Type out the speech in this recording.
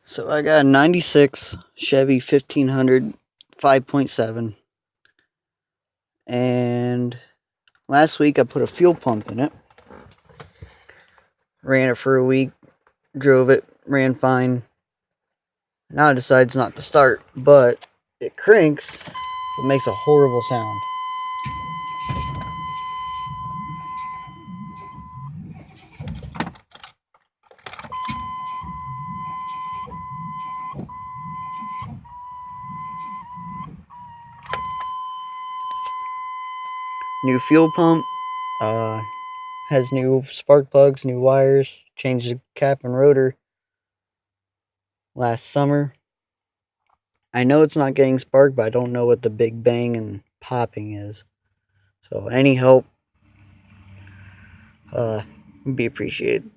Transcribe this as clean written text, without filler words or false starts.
So I got a 96 Chevy 1500 5.7, and last week I put a fuel pump in it. Ran it for a week, drove it, ran fine. Now it decides not to start, but it cranks. It makes a horrible sound. New fuel pump, has new spark plugs, new wires, changed the cap and rotor last summer. I know it's not getting spark, but I don't know what the big bang and popping is. So any help would be appreciated.